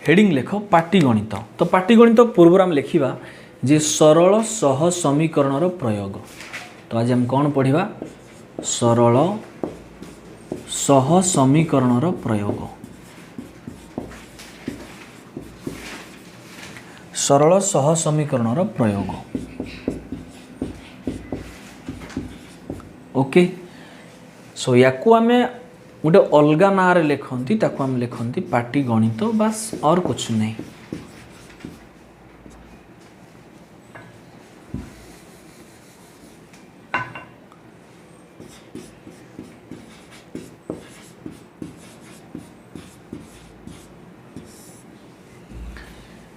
Heading लेख पाटिगणित। तो पाटिगणित पूर्व आम लिखा जे सरल सह समीकरण प्रयोग। तो आज हम कौन पढ़ा सरल सह समीकरण प्रयोग। सरल सह समीकरण प्रयोग। ओके सो या गोटे अलग ना लिखती ताको आम लिखती पाटिगणित बस और कुछ नहीं।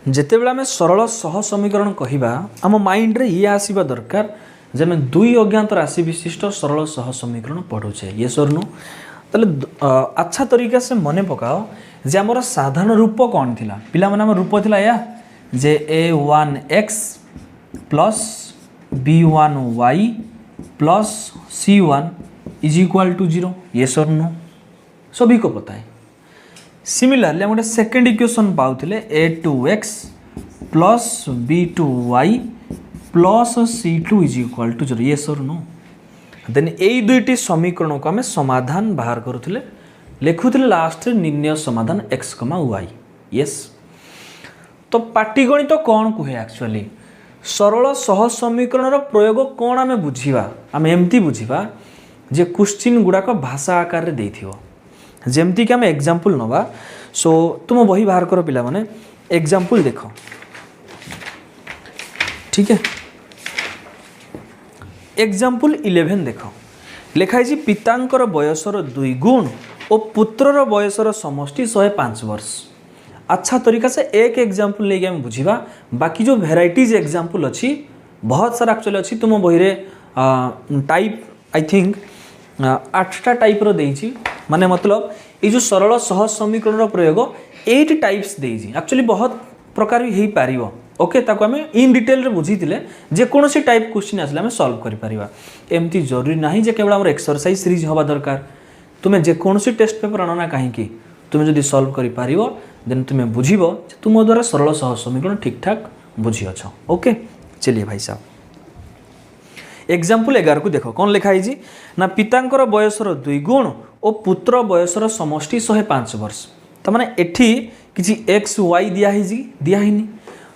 जिते बेला आमे सरल सह समीकरण कहिबा आम माइंड रे ये आसीबा दरकार जे आमे दुई अज्ञात राशि विशिष्ट सरल सह समीकरण पढ़ुचे ये सरनु ताले अच्छा तरीका से मने पकाओ जे हमर साधारण रूप कौन थिला पिला माने हमर रूप थिला या जे a1x plus b1y plus c1 is equal to 0 ये सरनु सभी को पता है। सिमिलरली हम गोटे सेकेंड इक्वेशन पाउथिले a2x plus b2y plus c2 is equal to 0 ये सरनु देन यही दुईटी समीकरण को आम समाधान बाहर करुले लिखुले लास्ट निर्णय समाधान x, y यस। तो पाटिगणित तो कौन कहे एक्चुअली सरल सह समीकरण प्रयोग कौन आम बुझा आम एमती बुझा जे क्वेश्चन गुड़ाक भाषा आकार दे जमती कि आम एग्जांपल नवा। सो तुम बही बाहर कर पिला माने एग्जांपल देख ठीक है। एग्जांपल 11 देख लिखाई पितांकर बयसर 2 गुण और पुत्रर बयसर समष्टि 105 वर्ष। अच्छा तरीका से एक एग्जांपल लेके हम बुझा बाकी जो वेराइटीज एग्जांपल अच्छी बहुत सारा एक्चुअली अच्छी तुम बही रे टाइप आई थिंक 8टा टाइप रो देइछि माने मतलब ये जो सरल सह समीकरण प्रयोग 8 टाइप्स देइछि एक्चुअली बहुत प्रकार भी हो पारिबो। ओके ताको आम इन डिटेल रे बुझीतिले जे कोनोसी टाइप क्वेश्चन आसले आम सॉल्व करि परिबा एमती जरूरी नाही जे केवल हमर एक्सरसाइज सीरीज हवा दरकार। तुमे जे कोनोसी टेस्ट पेपर आनना काहे कि तुमे जदी सॉल्व करि पारिबो देन तुमे बुझिबो जे तुम द्वारा सरल सह समीकरण ठीक ठाक बुझी अछ। ओके चलिए भाई साहब एग्जांपल 11 को देखो कौन लिखाई जी ना पितांकर बयसर 2 गुण और पुत्र बयसर समष्टि 105 वर्ष। तो माने एठी किसी x y दिया ही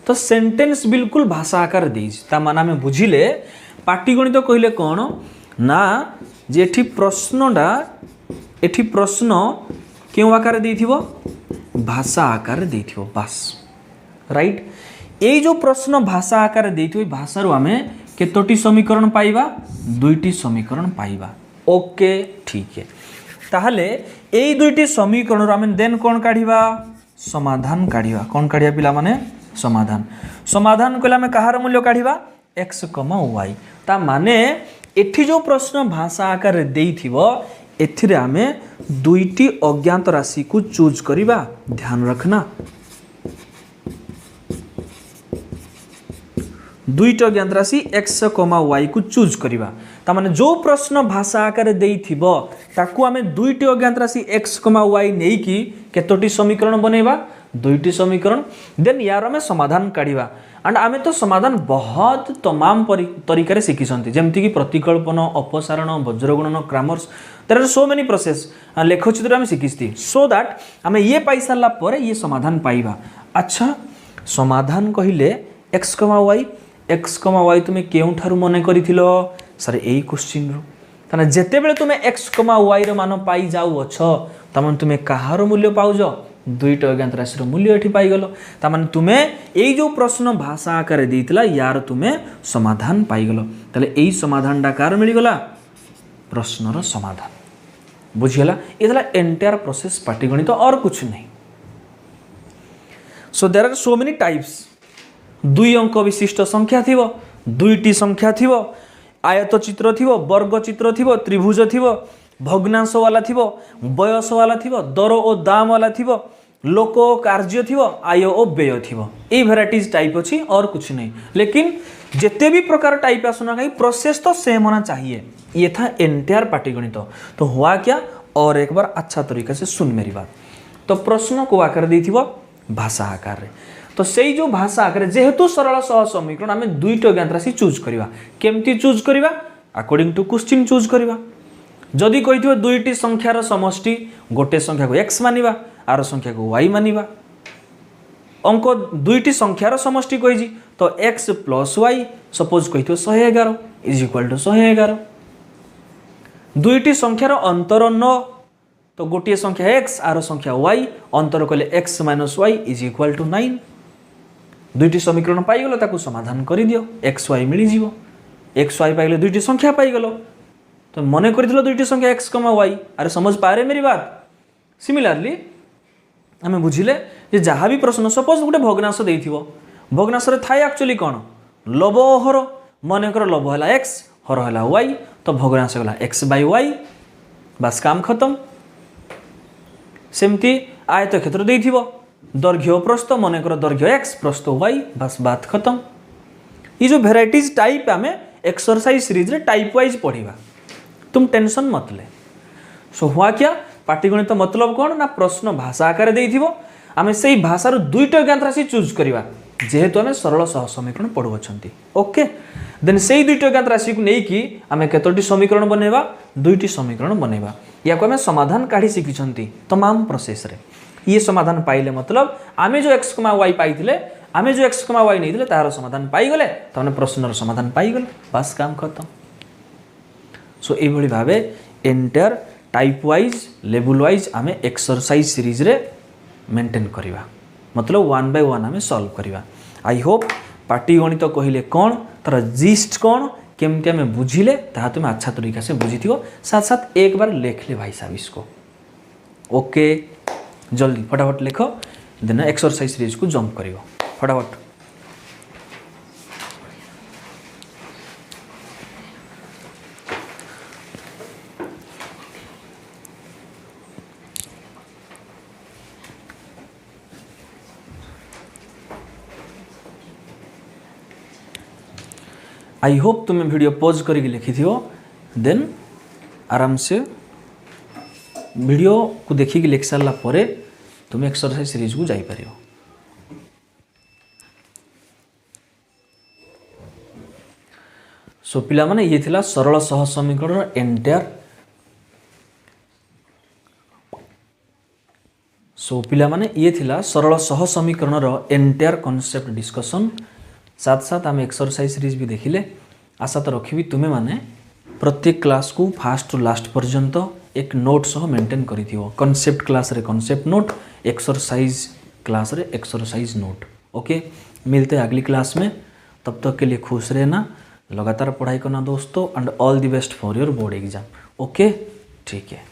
तो सेंटेंस बिल्कुल भाषा आकार देइछि ता माने हमें बुझिले पाटिगणित तो कहले कौन ना जे एठी प्रश्न क्यों आकार देइथिबो भाषा आकार देइथिबो बस राइट। ये जो प्रश्न भाषा आकार देइथिबो भाषा रो हमें केतोटी समीकरण पाइबा 2टी समीकरण पाइबा। ओके ठीक है ताहले एई 2टी समीकरण रो हमें देन कौन काढिबा समाधान काढिबा कौन काढिबा पिला माने समाधान कहले हमें कहार मूल्य काढिबा x, y ता माने एठी जो प्रश्न भाषा आकार देइथिबो एथिरे हमें 2टी अज्ञात राशि को चूज करिबा ध्यान रखना 2टी अज्ञात राशि x, y को चूज करिबा ता माने जो प्रश्न भाषा आकार देइथिबो ताकू हमें 2टी अज्ञात राशि x, y नेई की केतोटी समीकरण बनेबा 2टी समीकरण देन यार हमें समाधान काढ़ा एंड आम तो समाधान बहुत तमाम तरीका शिखी जमती कि प्रतिकल्पन अपसारण वज्रगुणन Cramer's there are so many process लेखचित्र आम शिखी सो दैट आम ये पाई सारा पर ये समाधान पाइबा। अच्छा समाधान कहले x, y तुम्हें केउठारु मन करिथिलो सर एई क्वेश्चन रो ताने जेते बेले तुम्हें x, y रो मान पाई जाउ अछ तमन तुम्हें कहार मूल्य पाउजो 2टी अज्ञात राशि मूल्य एठी पाइगल तामाने तुम्हें यही जो प्रश्न भाषा आकार देइतला यार तुम्हें समाधान पाइगल ताले एही समाधान डा कार मिलगला प्रश्नर समाधान बुझियला एतला एंटायर प्रोसेस पाटिगणित और कुछ नहीं। So there are so many types 2 अंक विशिष्ट संख्या थिबो 2टी संख्या थिबो आयत चित्र थिबो वर्ग चित्र थिबो त्रिभुज थिबो भग्नांश वाला थिबो बयस वाला थिबो दर और दाम वाला थिबो लोक कार्य थिबो आय और व्यय थिबो ए वेराइटीज टाइप अच्छी और कुछ नहीं। लेकिन जिते भी प्रकार टाइप आसुना कहीं प्रोसेस तो सेम होना चाहिए। ये था एंटायर पाटिगणित। तो हुआ क्या और एक बार अच्छा तरीके से सुन मेरी बात। तो प्रश्न को आकर दी भाषा आकार रे। तो सेई जो भाषा आकार जेहेतु सरल सह समीकरण आम दुईट अज्ञात राशि चूज करवा केमती चूज करवा अकॉर्डिंग टू क्वेश्चन चूज करवा जदि कही दुईटी संख्यार समष्टि गोटे संख्या को x मानिबा आर संख्या को y मानिबा अंक दुईटी संख्यार समष्टि कही तो x प्लस वाई सपोज कही 111 इज इक्वाल टू 111 दुईटी संख्यार अंतर 9 तो गोटे संख्या x आर संख्या y अंतर कले x minus y is equal to 9 दुईटी समीकरण पाइगल ताकू समाधान कर दियो एक्स वाई मिल जीवो एक्स वाई पाइले दुईटी संख्या पाइगल तो मन कर दुईटी संख्या एक्स कमा वाई अरे समझ पा रहे मेरी बात। सिमिलारली आम बुझिले जे जहाँ भी प्रश्न सपोज गोटे भग्नांश देइथिबो भग्नांश रे थाए एक्चुअली कौन लव हर मनकर लव है एक्स हर है वाई तो भग्नांश गला एक्स बाय वाई बस काम खत्म। सेमती आयत क्षेत्र देइथिबो दैर्घ्य प्रस्थ मनकर दैर्घ्य एक्स प्रस्थ वाई बस बात खत्म। ये जो भेराइटीज टाइप आम एक्सरसाइज सीरीज रे टाइप वाइज पढ़ा तुम टेंशन मत ले। सो हुआ क्या पाटीगणित मतलब कौन ना प्रश्न भाषा आकार देइथिबो आम से भाषार दुईट अज्ञात राशि चूज करवा जेहेतु आम सरल सह समीकरण पढ़ुअछंती ओके देन से दुईट अज्ञात राशि को लेकिन आम केतोटी समीकरण बनैबा दुईटी समीकरण बनैबा या को आम समाधान काढ़ी शिखिछंती तमाम प्रोसेस रे ये समाधान पाइले मतलब आम जो एक्स कमा वाई पाइथिले आम जो एक्स कमा वाई नहीं तार समाधान पाइगले तो आम प्रश्नर समाधान पाइगले बस काम खत्म। सो ये भाव entire type wise level wise आम एक्सरसाइज सीरीज रे मेंटेन करवा मतलब वन बाय वन आम सॉल्व करवा। आई होप पाटीगणित कहले कौन तार जिस्ट कौन केमती आम बुझिले ताहा तुम अच्छा तरीका से बुझी साथ साथ एक बार लिख ले भाई साहब इसको ओके जल्दी फटाफट लिख देन एक्सरसाइज सीरीज को जंप कर फटाफट। आई होप तुम्हें वीडियो पॉज करके लिखी थी देन आराम से वीडियो को देखिए लिख सारा पर तुम एक्सरसाइज सीरीज को जापर। सो पिला माने ये थिला सरल सह समीकरण एंटायर सो पिला माने ये थिला सरल सह समीकरण एंटायर कॉन्सेप्ट डिस्कशन साथ साथ आम एक्सरसाइज सीरीज भी देखिले। आशा तो रखी तुम्हें माने प्रत्येक क्लास को फास्ट टू लास्ट पर्यंत एक नोट सह मेंटेन करिथियो कॉन्सेप्ट क्लास रे कॉन्सेप्ट नोट एक्सरसाइज क्लास रे एक्सरसाइज नोट ओके। मिलते हैं अगली क्लास में तब तक के लिए खुश रहना लगातार पढ़ाई करना दोस्तों and all the best for your board exam okay ठीक है।